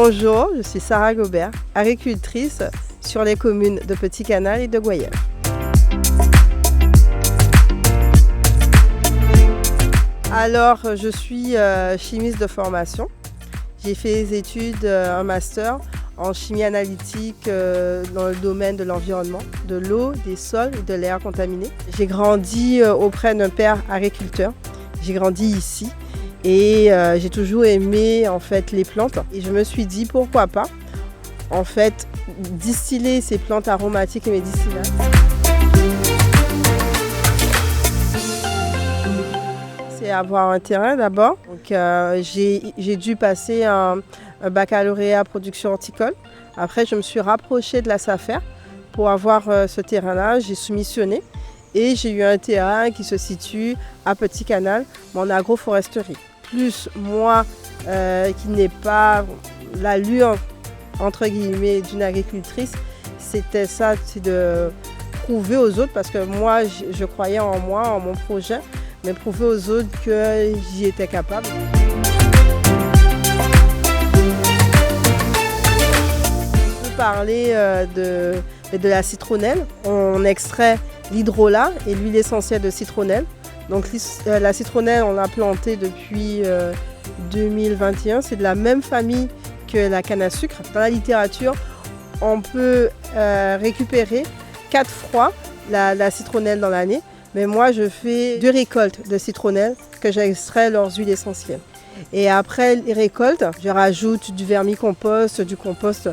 Bonjour, je suis Sarah Gobert, agricultrice sur les communes de Petit Canal et de Goyelle. Alors, je suis chimiste de formation. J'ai fait des études, un master en chimie analytique dans le domaine de l'environnement, de l'eau, des sols et de l'air contaminé. J'ai grandi auprès d'un père agriculteur. J'ai grandi ici et j'ai toujours aimé en fait les plantes. Et je me suis dit pourquoi pas en fait distiller ces plantes aromatiques et médicinales. C'est avoir un terrain d'abord. Donc j'ai dû passer un baccalauréat production horticole. Après, je me suis rapprochée de la SAFER pour avoir ce terrain-là. J'ai soumissionné et j'ai eu un terrain qui se situe à Petit Canal, en agroforesterie. Plus moi, qui n'ai pas l'allure entre guillemets d'une agricultrice, c'était ça, c'est de prouver aux autres, parce que moi, je croyais en moi, en mon projet, mais prouver aux autres que j'y étais capable. Je peux parler de la citronnelle. On extrait l'hydrolat et l'huile essentielle de citronnelle. Donc la citronnelle, on l'a plantée depuis 2021. C'est de la même famille que la canne à sucre. Dans la littérature, on peut récupérer 4 fois la citronnelle dans l'année. Mais moi, je fais 2 récoltes de citronnelle que j'extrais leurs huiles essentielles. Et après les récoltes, je rajoute du vermicompost, du compost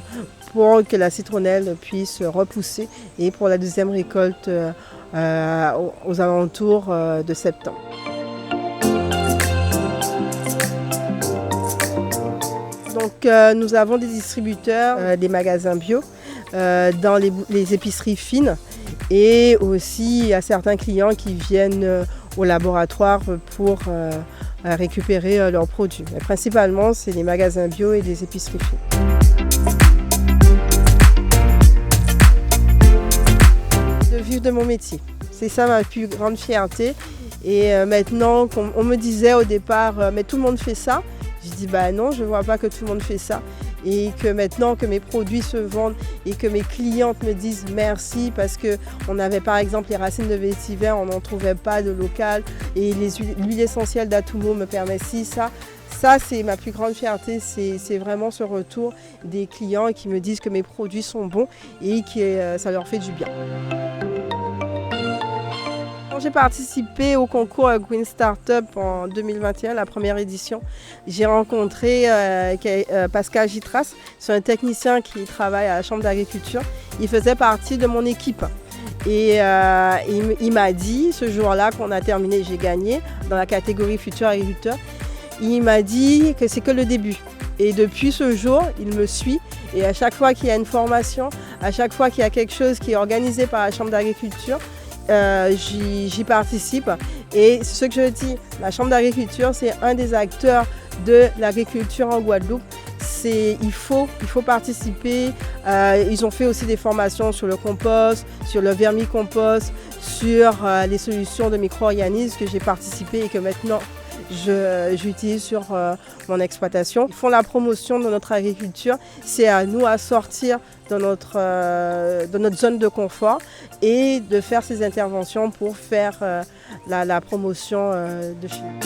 pour que la citronnelle puisse repousser. Et pour la deuxième récolte, aux alentours de septembre. Donc nous avons des distributeurs, des magasins bio, dans les épiceries fines. Et aussi, il y a certains clients qui viennent au laboratoire pour récupérer leurs produits. Mais principalement, c'est les magasins bio et les épiceries fines. De vivre de mon métier. C'est ça ma plus grande fierté. Et maintenant, on me disait au départ, mais tout le monde fait ça. Je dis, bah non, je ne vois pas que tout le monde fait ça. Et que maintenant que mes produits se vendent et que mes clientes me disent merci, parce qu'on avait par exemple les racines de vétiver, on n'en trouvait pas de local, et l'huile essentielle d'Atumo me permet ça. Ça, c'est ma plus grande fierté, c'est vraiment ce retour des clients qui me disent que mes produits sont bons et que ça leur fait du bien. J'ai participé au concours Green Startup en 2021, la première édition. J'ai rencontré Pascal Gitras, c'est un technicien qui travaille à la Chambre d'agriculture. Il faisait partie de mon équipe. Et il m'a dit, ce jour-là qu'on a terminé, j'ai gagné dans la catégorie futur agriculteur. Il m'a dit que c'est que le début. Et depuis ce jour, il me suit. Et à chaque fois qu'il y a une formation, à chaque fois qu'il y a quelque chose qui est organisé par la Chambre d'agriculture, j'y participe. Et ce que je dis, la Chambre d'agriculture, c'est un des acteurs de l'agriculture en Guadeloupe. Il faut participer. Ils ont fait aussi des formations sur le compost, sur le vermicompost, sur les solutions de micro-organismes que j'ai participé et que maintenant j'utilise sur mon exploitation. Ils font la promotion de notre agriculture. C'est à nous à sortir de notre zone de confort et de faire ces interventions pour faire la promotion de chez nous.